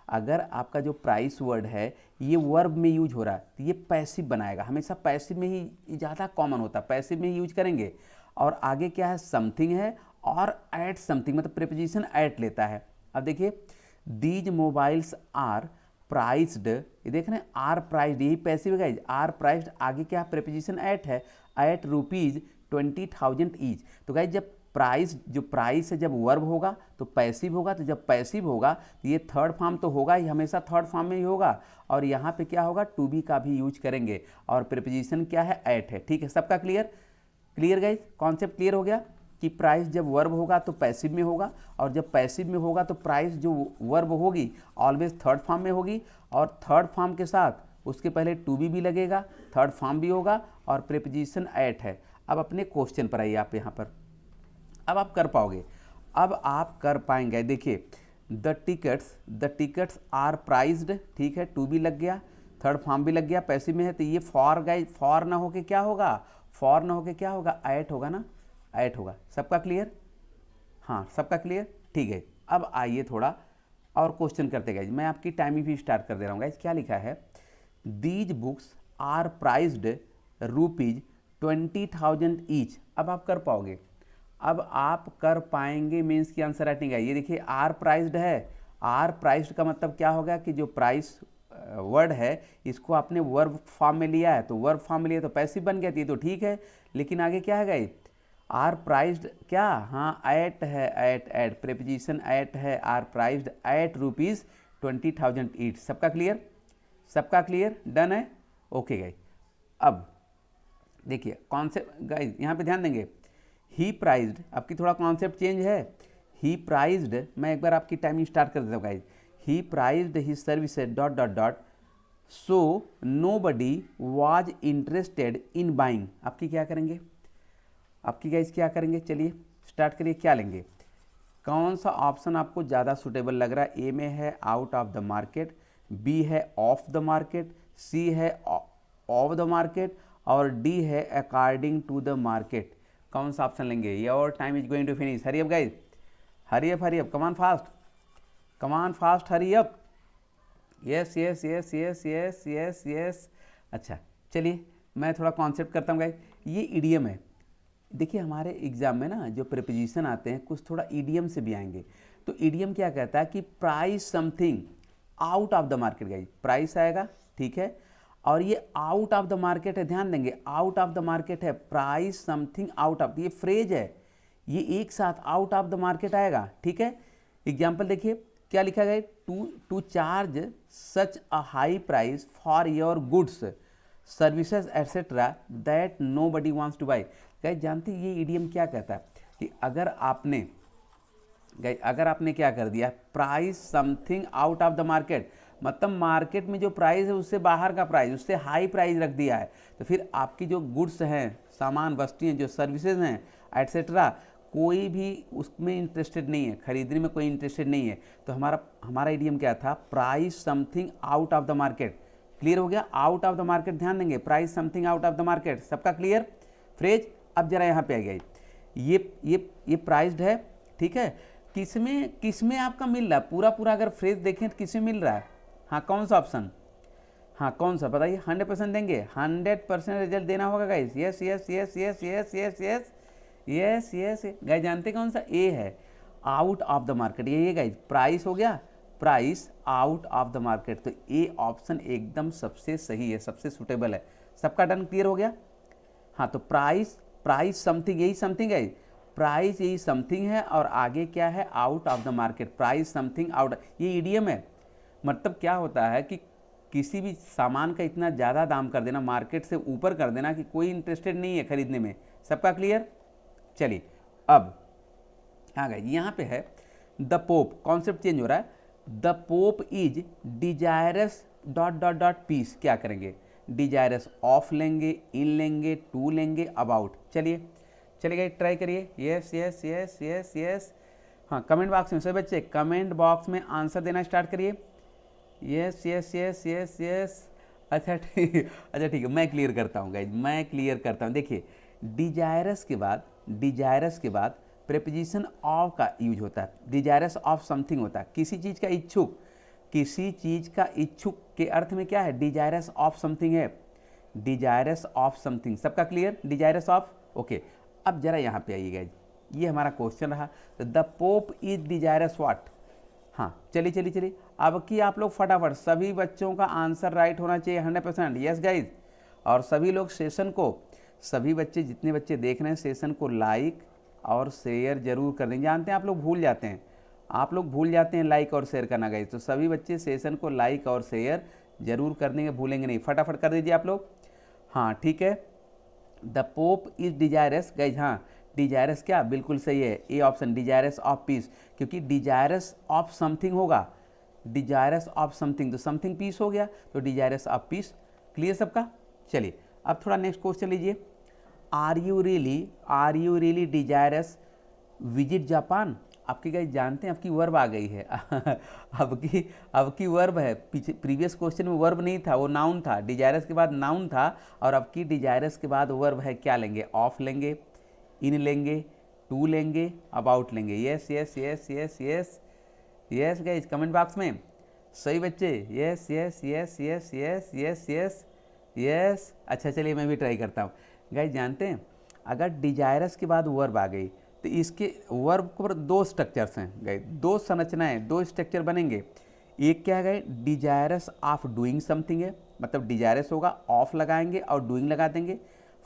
अगर आपका जो प्राइस वर्ड है ये वर्ब में यूज हो रहा है तो ये पैसिव बनाएगा, हमेशा पैसिव में ही ज़्यादा कॉमन होता है, पैसिव में ही यूज करेंगे। और आगे क्या है, समथिंग है और एट समथिंग, मतलब प्रीपोजिशन एट लेता है। अब देखिए, दीज मोबाइल्स आर प्राइस्ड, ये देख रहे हैं आर प्राइस्ड, यही पैसिव है, आर प्राइस्ड, आगे क्या प्रीपोजिशन एट है, एट रुपीज़ 20,000 ईच। तो गाइज जब प्राइस है जब वर्ब होगा तो पैसिव होगा, तो जब पैसिव होगा तो ये थर्ड फॉर्म तो होगा ही, हमेशा थर्ड फॉर्म में ही होगा। और यहाँ पे क्या होगा, टू बी का भी यूज करेंगे, और प्रीपोजिशन क्या है, एट है। ठीक है, सबका क्लियर गाइज, कॉन्सेप्ट क्लियर हो गया कि प्राइस जब वर्ब होगा तो पैसिव में होगा, और जब पैसिव में होगा तो प्राइस जो वर्ब होगी ऑलवेज थर्ड फॉर्म में होगी, और थर्ड फॉर्म के साथ उसके पहले टू बी भी लगेगा, थर्ड फॉर्म भी होगा, और प्रीपोजिशन एट है। अब अपने क्वेश्चन पर आइए, आप यहाँ पर अब आप कर पाओगे, अब आप कर पाएंगे। देखिए, द टिकट्स आर प्राइज्ड, ठीक है, टू बी लग गया, थर्ड फॉर्म भी लग गया, पैसिव में है, तो ये फॉर गाइज, फॉर ना होके क्या होगा, एट होगा ना, एट होगा। सबका क्लियर, हाँ सबका क्लियर, ठीक है। अब आइए थोड़ा और क्वेश्चन करते गाइज, मैं आपकी टाइमिंग भी स्टार्ट कर दे रहा हूँ गाइज। क्या लिखा है, these books are prized rupees 20,000 each. अब आप कर पाओगे, अब आप कर पाएंगे मीन्स की आंसर राइटिंग है। ये देखिए आर प्राइस्ड है, आर प्राइस्ड का मतलब क्या होगा कि जो प्राइस वर्ड है इसको आपने वर्ब फॉर्म में लिया है, तो वर्ब फॉर्म में लिया तो पैसिव बन गया, ये तो ठीक है। लेकिन आगे क्या है गाइस, आर प्राइस्ड क्या, हाँ एट है, एट प्रीपोजिशन एट है, are priced at rupees 20,000 each. सबका क्लियर डन है, ओके गाइस। अब देखिए कॉन्सेप्ट गाइस, यहाँ पे ध्यान देंगे, ही प्राइज्ड, आपकी थोड़ा कॉन्सेप्ट चेंज है। ही प्राइज्ड, मैं एक बार आपकी टाइमिंग स्टार्ट कर देता हूँ guys. He prized his services dot dot dot, so nobody was interested in buying. आपकी क्या करेंगे, आपकी गाइज क्या करेंगे, चलिए स्टार्ट करिए, क्या लेंगे, कौन सा ऑप्शन आपको ज़्यादा सुटेबल लग रहा है। ए में है out of the market, B है ऑफ द मार्केट, सी है ऑफ द मार्केट, और डी है अकॉर्डिंग टू द मार्केट। कौन सा ऑप्शन लेंगे, your time is going to finish, hurry up guys, hurry up, come on fast, hurry up, yes yes yes yes yes yes yes. अच्छा चलिए मैं थोड़ा कॉन्सेप्ट करता हूँ गाइज, ये ईडीएम है। देखिए हमारे एग्जाम में ना जो प्रीपोजिशन आते हैं कुछ थोड़ा ईडीएम से भी आएंगे। तो ईडीएम क्या कहता है कि price something out of the market guys, price आएगा, ठीक है, और ये आउट ऑफ द मार्केट है, ध्यान देंगे आउट ऑफ द मार्केट है, प्राइस समथिंग आउट ऑफ, ये फ्रेज है, ये एक साथ आउट ऑफ द मार्केट आएगा, ठीक है। एग्जाम्पल देखिए क्या लिखा गया, to charge such a high price for your goods services etcetera that nobody wants to buy. गाइस जानते हैं ये इडियम क्या कहता है कि अगर आपने क्या कर दिया, price something out of the market, मतलब मार्केट में जो प्राइस है उससे बाहर का प्राइस, उससे हाई प्राइस रख दिया है, तो फिर आपकी जो गुड्स हैं, सामान वस्तुएं, जो सर्विसेज हैं एटसेट्रा, कोई भी उसमें इंटरेस्टेड नहीं है, खरीदने में कोई इंटरेस्टेड नहीं है। तो हमारा इडियम क्या था, price something out of the market. Clear हो गया, आउट ऑफ द मार्केट ध्यान देंगे, price something out of the market, सबका क्लियर फ्रेज। अब जरा यहाँ पे आ गया, ये प्राइस्ड है, ठीक है। किसमें आपका मिल रहा है, पूरा अगर फ्रेज देखें तो किसमें मिल रहा है, हाँ कौन सा ऑप्शन, हाँ कौन सा बताइए, 100% देंगे, 100% रिजल्ट देना होगा guys, yes yes yes yes yes yes yes yes yes guys, जानते कौन सा, ए है, आउट ऑफ द मार्केट, ये गाइस प्राइस हो गया, price out of the market, तो ए ऑप्शन एकदम सबसे सही है, सबसे सुटेबल है। सबका डन, क्लियर हो गया। हाँ तो प्राइस समथिंग, यही समथिंग है, प्राइस यही समथिंग है, और आगे क्या है, out of the market, price something out, ये ईडीएम है। मतलब क्या होता है कि किसी भी सामान का इतना ज़्यादा दाम कर देना, मार्केट से ऊपर कर देना कि कोई इंटरेस्टेड नहीं है खरीदने में। सबका क्लियर। चलिए अब आ गए, यहाँ पे है द पोप, कॉन्सेप्ट चेंज हो रहा है, the pope is desirous dot dot dot peace, क्या करेंगे, डिजायरस ऑफ लेंगे, इन लेंगे, टू लेंगे, अबाउट। चलिए ट्राई करिए, yes yes yes yes yes, हाँ कमेंट बॉक्स में सभी बच्चे कमेंट बॉक्स में आंसर देना स्टार्ट करिए, yes yes yes yes yes. अच्छा ठीक है, मैं क्लियर करता हूँ गाइज, मैं क्लियर करता हूँ। देखिए डिजायरस के बाद प्रेपोजिशन ऑफ का यूज होता है, डिजायरस ऑफ समथिंग होता है, किसी चीज़ का इच्छुक के अर्थ में क्या है, डिजायरस ऑफ समथिंग है, डिजायरस ऑफ समथिंग। सबका क्लियर, डिजायरस ऑफ, ओके। अब जरा यहाँ पे आइएगा, ये हमारा क्वेश्चन रहा, the pope is desirous what. हाँ चलिए अब की आप लोग फटाफट, सभी बच्चों का आंसर राइट होना चाहिए 100%, यस गाइज। और सभी लोग सेशन को, सभी बच्चे, जितने बच्चे देख रहे हैं सेशन को लाइक और शेयर जरूर कर देंगे। जानते हैं आप लोग भूल जाते हैं लाइक और शेयर करना गाइज, तो सभी बच्चे सेशन को लाइक और शेयर जरूर कर देंगे, भूलेंगे नहीं, फटाफट कर दीजिए आप लोग। हाँ ठीक है, the pope is desirous guys, हाँ डिजायरस क्या, बिल्कुल सही है, A option, desirous of peace, क्योंकि डिजायरस ऑफ समथिंग होगा, डिजायरस ऑफ समथिंग, तो समथिंग पीस हो गया, तो डिजायरस ऑफ पीस। क्लियर सबका। चलिए अब थोड़ा नेक्स्ट क्वेश्चन लीजिए, are you really desirous visit Japan. आपकी गाइस जानते हैं आपकी वर्ब आ गई है अब की वर्ब है, पीछे प्रीवियस क्वेश्चन में वर्ब नहीं था, वो नाउन था, डिजायरस के बाद नाउन था, और अब की डिजायरस के बाद वर्ब है, क्या लेंगे, ऑफ लेंगे, इन लेंगे, टू लेंगे, अबाउट लेंगे, yes yes yes yes yes yes guys, comment box में सही बच्चे, yes yes yes yes yes yes yes yes. अच्छा चलिए मैं भी ट्राई करता हूँ गाइस। जानते हैं अगर डिजायरस के बाद वर्ब आ गई तो इसके वर्ब पर दो स्ट्रक्चर्स हैं गाइस, दो संरचनाएं, दो स्ट्रक्चर बनेंगे। एक क्या है, डिजायरस ऑफ डूइंग समथिंग है, मतलब डिजायरस होगा, ऑफ लगाएंगे और डूइंग लगा देंगे।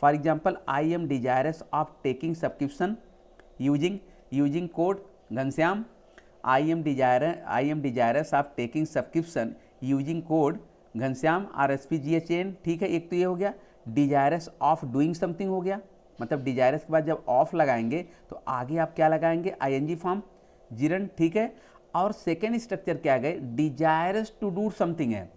For example I am desirous of taking subscription using code Ghanshyam, I am desirous of taking subscription using code Ghanshyam RSPGHN, ठीक है। एक तो ये हो गया, डिजायरस ऑफ डूइंग समथिंग हो गया, मतलब डिजायरस के बाद जब ऑफ लगाएंगे तो आगे आप क्या लगाएंगे, ING फॉर्म, जिरन, ठीक है। और सेकेंड स्ट्रक्चर क्या गए, डिजायरस टू डू समथिंग है,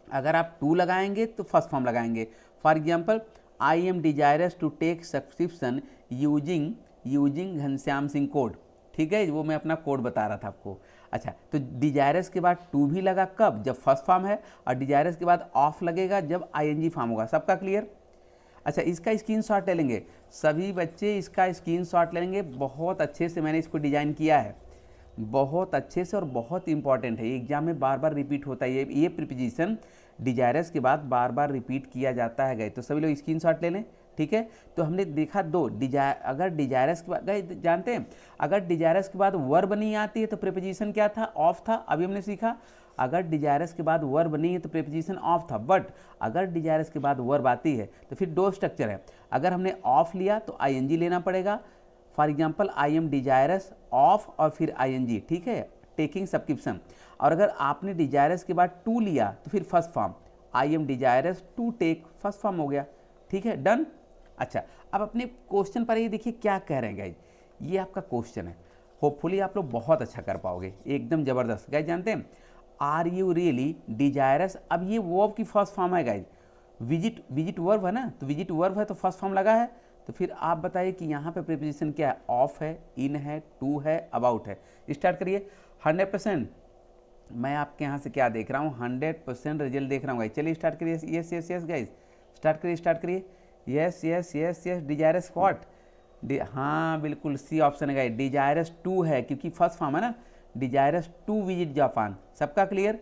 अगर आप टू लगाएंगे तो फर्स्ट फॉर्म लगाएंगे। For example I am desirous to take subscription using Ghanshyam Singh code, ठीक है, वो मैं अपना कोड बता रहा था आपको। अच्छा तो डिजायरस के बाद टू भी लगा कब, जब फर्स्ट फॉर्म है, और डिजायरस के बाद ऑफ लगेगा जब ING फॉर्म होगा। सबका क्लियर। अच्छा इसका स्क्रीनशॉट ले लेंगे, सभी बच्चे इसका स्क्रीनशॉट ले लेंगे, बहुत अच्छे से मैंने इसको डिजाइन किया है, बहुत अच्छे से, और बहुत इंपॉर्टेंट है, एग्जाम में बार बार रिपीट होता है, ये प्रीपोजिशन डिजायरस के बाद बार बार रिपीट किया जाता है गए, तो सभी लोग स्क्रीनशॉट ले लें, ठीक है। तो हमने देखा दो, अगर डिजायरस के बाद गए, जानते हैं अगर डिजायरस के बाद वर्ब नहीं आती है तो प्रीपोजिशन क्या था, ऑफ था। अभी हमने सीखा अगर डिजायरस के बाद वर्ब नहीं है तो प्रीपोजिशन ऑफ था, बट अगर डिजायरस के बाद वर्ब आती है तो फिर दो स्ट्रक्चर है, अगर हमने ऑफ लिया तो ING लेना पड़ेगा, for example I am desirous of और फिर ING, ठीक है, टेकिंग सब्सक्रिप्शन। और अगर आपने डिजायरस के बाद टू लिया तो फिर first form, I am desirous to take, first form हो गया, ठीक है, डन। अच्छा, अब अपने क्वेश्चन पर ये देखिए क्या कह रहे हैं गाइज, ये आपका क्वेश्चन है, होपफुली आप लोग बहुत अच्छा कर पाओगे, एकदम जबरदस्त। गाइज जानते हैं आर यू रियली डिजायरस, अब ये वर्ब की फर्स्ट फॉर्म है गाइज, विजिट वर्ब है ना, तो विजिट वर्ब है तो फर्स्ट फॉर्म लगा है, तो फिर आप बताइए कि यहाँ पे प्रीपोजिशन क्या है, ऑफ है, इन है, टू है, अबाउट है। स्टार्ट करिए। 100% मैं आपके यहाँ से क्या देख रहा हूँ, 100% रिजल्ट देख रहा हूँ गाइज। चलिए स्टार्ट करिए। Yes yes yes guys, start करिए, स्टार्ट करिए। Yes yes yes yes, desirous what, हाँ बिल्कुल सी ऑप्शन है गाइज, डिजायरस टू है क्योंकि फर्स्ट फॉर्म है ना, डिजायरस टू विजिट जापान। सबका क्लियर,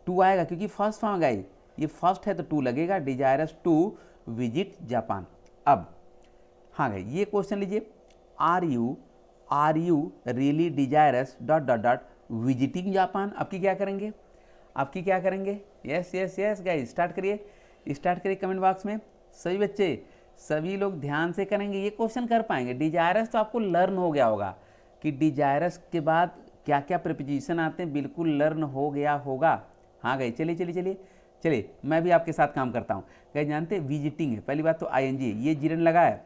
टू आएगा क्योंकि फर्स्ट फॉर्म गाइज, ये फर्स्ट है तो टू लगेगा, डिजायरस टू विजिट जापान। अब हाँ गाइज ये क्वेश्चन लीजिए, are you really desirous dot dot dot visiting Japan. आपकी क्या करेंगे, आपकी क्या करेंगे, yes yes yes guys, start करिए, स्टार्ट करिए कमेंट बॉक्स में। सभी बच्चे, सभी लोग ध्यान से करेंगे, ये क्वेश्चन कर पाएंगे। डिजायरस तो आपको लर्न हो गया होगा कि डिजायरस के बाद क्या क्या प्रीपोजिशन आते हैं, बिल्कुल लर्न हो गया होगा। हाँ गए, चलिए चलिए चलिए चलिए, मैं भी आपके साथ काम करता हूँ। गए जानते हैं विजिटिंग है, पहली बात तो ING, ये जीरन लगा है,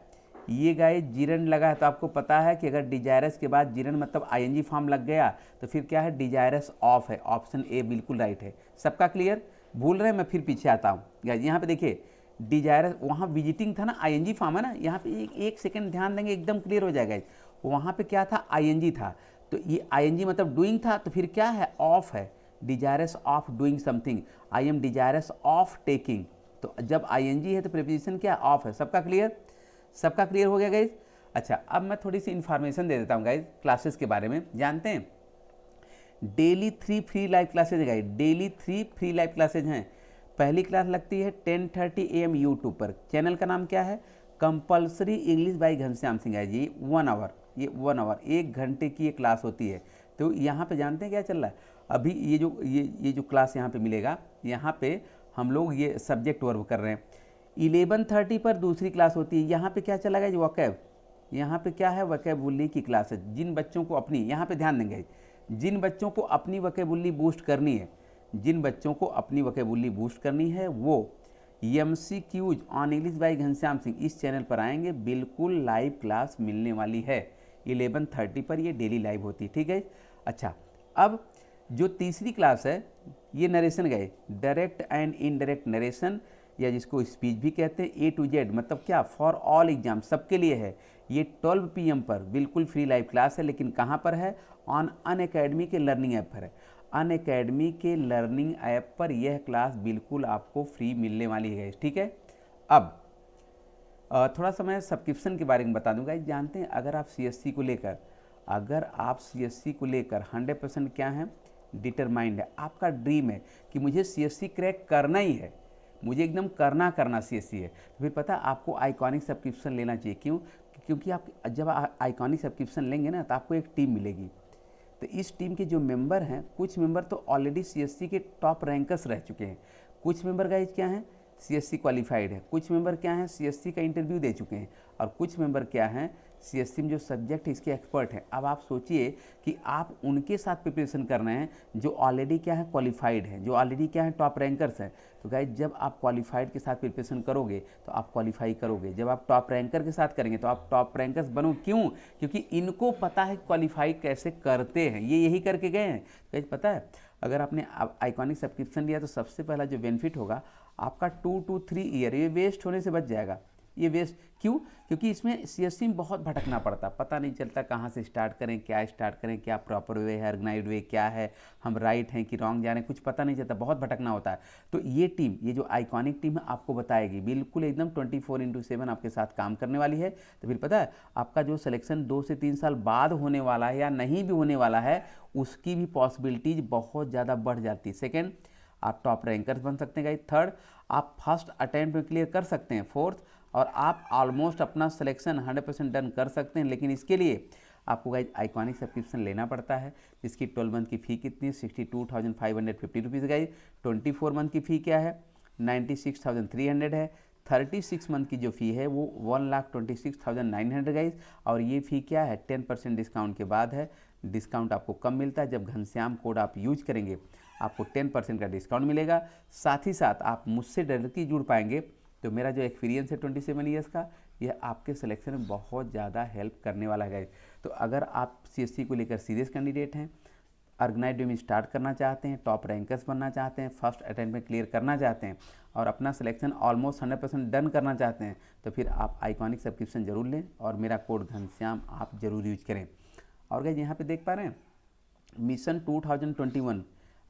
ये गाय जीरन लगा है, तो आपको पता है कि अगर डिजायरस के बाद जीरन मतलब ING फॉर्म लग गया तो फिर क्या है, डिजायरस ऑफ है, ऑप्शन ए बिल्कुल राइट है। सबका क्लियर, भूल रहे हैं, मैं फिर पीछे आता हूँ। गाइस यहाँ पे देखिए डिजायरस, वहाँ विजिटिंग था ना, ING फॉर्म है ना, यहाँ पे एक सेकंड ध्यान देंगे, एकदम क्लियर हो जाएगा। वहाँ पे क्या था, ING था, तो ये ING मतलब डूइंग था, तो फिर क्या है, ऑफ है, desirous of doing something, I am desirous of taking, तो जब ING है तो प्रीपोजिशन क्या, ऑफ है। सबका क्लियर, सबका क्लियर हो गया गाइज। अच्छा, अब मैं थोड़ी सी इन्फॉर्मेशन दे देता हूँ गाइज क्लासेस के बारे में। जानते हैं डेली 3 फ्री लाइव क्लासेज है guys, daily 3 free live classes हैं। पहली क्लास लगती है 10:30 AM यूट्यूब पर, चैनल का नाम क्या है, compulsory English by Ghanshyam Singh है जी। 1 आवर, ये 1 आवर 1 घंटे की ये क्लास होती है। तो यहाँ पे जानते हैं क्या चल रहा है अभी, ये जो क्लास यहाँ पे मिलेगा, यहाँ पे हम लोग ये सब्जेक्ट वर्ब कर रहे हैं। 11:30 पर दूसरी क्लास होती है, यहाँ पे क्या चला गया, जो वकैब, यहाँ पे क्या है, वकैबुल्ली की क्लास है। जिन बच्चों को अपनी, यहाँ पे ध्यान देंगे, जिन बच्चों को अपनी वकैबुल्ली बूस्ट करनी है, जिन बच्चों को अपनी वकैबुल्ली बूस्ट करनी है, वो MCQs on English by Ghanshyam Singh इस चैनल पर आएंगे, बिल्कुल लाइव क्लास मिलने वाली है। 11:30 पर ये डेली लाइव होती है, ठीक है। अच्छा, अब जो तीसरी क्लास है ये नरेशन गए, डायरेक्ट एंड इनडायरेक्ट नरेशन, या जिसको स्पीच भी कहते हैं, A to Z, मतलब क्या, फॉर ऑल एग्जाम, सबके लिए है। ये 12 PM पर बिल्कुल फ्री लाइव क्लास है, लेकिन कहाँ पर है, ऑन अनअकैडमी के लर्निंग ऐप पर है। अनअकैडमी के लर्निंग ऐप पर यह क्लास बिल्कुल आपको फ्री मिलने वाली है, ठीक है। अब थोड़ा सा मैं सब्सक्रिप्शन के बारे में बता दूंगा। जानते हैं अगर आप CSC को लेकर, अगर आप CSC को लेकर 100% क्या है, डिटरमाइंड है, आपका ड्रीम है कि मुझे CSC क्रैक करना ही है, मुझे एकदम करना CSC है, तो फिर पता आपको आइकॉनिक सब्सक्रिप्शन लेना चाहिए। क्यों, क्योंकि आप जब आइकॉनिक सब्सक्रिप्शन लेंगे ना तो आपको एक टीम मिलेगी। तो इस टीम के जो मेंबर हैं, कुछ मेंबर तो ऑलरेडी CSC के टॉप रैंकर्स रह चुके हैं, कुछ मेंबर गाइज क्या हैं, CSC क्वालिफाइड है, कुछ मेंबर क्या हैं, CSC का इंटरव्यू दे चुके हैं, और कुछ मेंबर क्या हैं, CSC में जो सब्जेक्ट है इसके एक्सपर्ट हैं। अब आप सोचिए कि आप उनके साथ प्रिपरेशन कर रहे हैं जो ऑलरेडी क्या है, क्वालिफाइड है, जो ऑलरेडी क्या है, टॉप रैंकर्स हैं। तो गाइज जब आप क्वालिफाइड के साथ प्रिपरेशन करोगे तो आप क्वालिफाई करोगे, जब आप टॉप रैंकर के साथ करेंगे तो आप टॉप रैंकर्स बनो। क्यों, क्योंकि इनको पता है क्वालिफाई कैसे करते हैं, ये यही करके गए हैं। गाइज पता है अगर आपने आइकॉनिक सब्सक्रिप्शन लिया तो सबसे पहला जो बेनिफिट होगा, आपका 2 to 3 ईयर ये वेस्ट होने से बच जाएगा। ये वेस्ट क्यों, क्योंकि इसमें CSC में बहुत भटकना पड़ता, पता नहीं चलता कहाँ से स्टार्ट करें, क्या स्टार्ट करें, क्या प्रॉपर वे है, ऑर्गेनाइज्ड वे क्या है, हम राइट हैं कि रॉन्ग जा रहे हैं, कुछ पता नहीं चलता, बहुत भटकना होता है। तो ये टीम, ये जो आइकॉनिक टीम है आपको बताएगी, बिल्कुल एकदम 24/7 आपके साथ काम करने वाली है। तो फिर पता है आपका जो सिलेक्शन 2 से 3 साल बाद होने वाला है या नहीं भी होने वाला है, उसकी भी पॉसिबिलिटीज बहुत ज़्यादा बढ़ जाती है। सेकेंड, आप टॉप रैंकर्स बन सकते हैं गाइस। थर्ड, आप फर्स्ट अटेम्प्ट में क्लियर कर सकते हैं। फोर्थ, और आप ऑलमोस्ट अपना सिलेक्शन 100% डन कर सकते हैं, लेकिन इसके लिए आपको गाइज आइकॉनिक सब्सक्रिप्शन लेना पड़ता है, जिसकी 12 मंथ की फ़ी कितनी है, 62,550 रुपीज़ गाइज। 24 मंथ की फ़ी क्या है, 96,300 है। 36 मंथ की जो फ़ी है वो 1,26,900 गाइज। और ये फ़ी क्या है, 10% डिस्काउंट के बाद है। डिस्काउंट आपको कम मिलता है, जब घनश्याम कोड आप यूज करेंगे आपको 10% का डिस्काउंट मिलेगा। साथ ही साथ आप मुझसे डायरेक्टली जुड़ पाएंगे। तो मेरा जो एक्सपीरियंस है 27 ईयर्स का, यह आपके सिलेक्शन में बहुत ज़्यादा हेल्प करने वाला है। तो अगर आप CSC को लेकर सीरियस कैंडिडेट हैं, ऑर्गेनाइज्ड वे में स्टार्ट करना चाहते हैं, टॉप रैंकर्स बनना चाहते हैं, फर्स्ट अटेम्प्ट में क्लियर करना चाहते हैं और अपना सिलेक्शन ऑलमोस्ट 100% डन करना चाहते हैं, तो फिर आप आइकॉनिक सब्सक्रिप्शन जरूर लें और मेरा कोड घनश्याम आप जरूर यूज करें। और गाइस यहाँ पे देख पा रहे हैं मिशन 2021,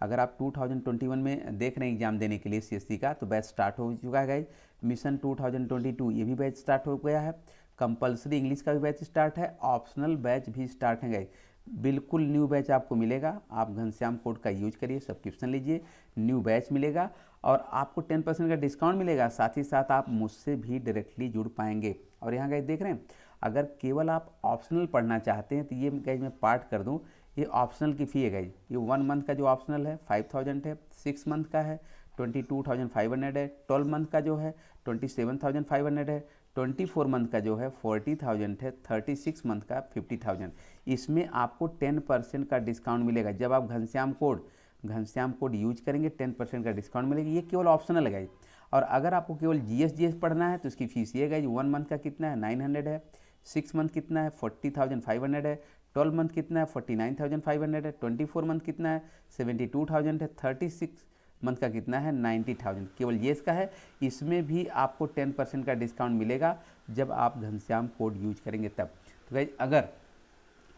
अगर आप 2021 में देख रहे हैं एग्जाम देने के लिए CSC का, तो बैच स्टार्ट हो चुका है गाइस। मिशन 2022 ये भी बैच स्टार्ट हो गया है। कंपलसरी इंग्लिश का भी बैच स्टार्ट है, ऑप्शनल बैच भी स्टार्ट है गाइस। बिल्कुल न्यू बैच आपको मिलेगा, आप घनश्याम कोड का यूज करिए, सब्सक्रिप्शन लीजिए, न्यू बैच मिलेगा और आपको 10% का डिस्काउंट मिलेगा। साथ ही साथ आप मुझसे भी डायरेक्टली जुड़ पाएंगे। और यहाँ गाइस देख रहे हैं, अगर केवल आप ऑप्शनल पढ़ना चाहते हैं तो ये गाइस मैं पार्ट कर दूं, ये ऑप्शनल की फ़ी है गाइस। ये 1 मंथ का जो ऑप्शनल है 5000 है, 6 मंथ का है 22,500 है, 12 मंथ का जो है 27,500 है, 24 मंथ का जो है 40,000 है, 36 मंथ का 50,000। इसमें आपको 10% का डिस्काउंट मिलेगा। जब आप घनश्याम कोड यूज करेंगे 10% का डिस्काउंट मिलेगा। ये केवल ऑप्शनल है गाइस। और अगर आपको केवल GS पढ़ना है तो इसकी फीस ये गाइस, 1 मंथ का कितना है 900 है, 6 मंथ कितना है 40,500 है, 12 मंथ कितना है 49,500 है, 24 मंथ कितना है 72,000 है, 36 मंथ का कितना है 90,000। केवल ये इसका है। इसमें भी आपको 10% का डिस्काउंट मिलेगा जब आप घनश्याम कोड यूज करेंगे तब। तो गाइस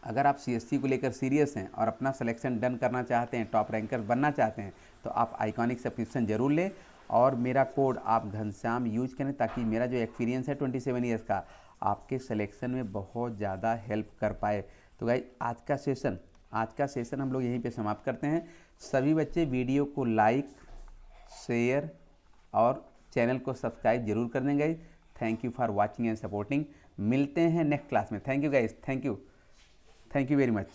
अगर आप CSC को लेकर सीरियस हैं और अपना सिलेक्शन डन करना चाहते हैं, टॉप रैंकर बनना चाहते हैं, तो आप आइकॉनिक सब्सक्रिप्शन जरूर लें और मेरा कोड आप घनश्याम यूज करें, ताकि मेरा जो एक्सपीरियंस है 27 ईयर्स का आपके सिलेक्शन में बहुत ज़्यादा हेल्प कर पाए। तो गाइस आज का सेशन हम लोग यहीं पे समाप्त करते हैं। सभी बच्चे वीडियो को लाइक, शेयर और चैनल को सब्सक्राइब जरूर कर दें guys. Thank you for watching and supporting. मिलते हैं नेक्स्ट क्लास में। Thank you guys, thank you very much.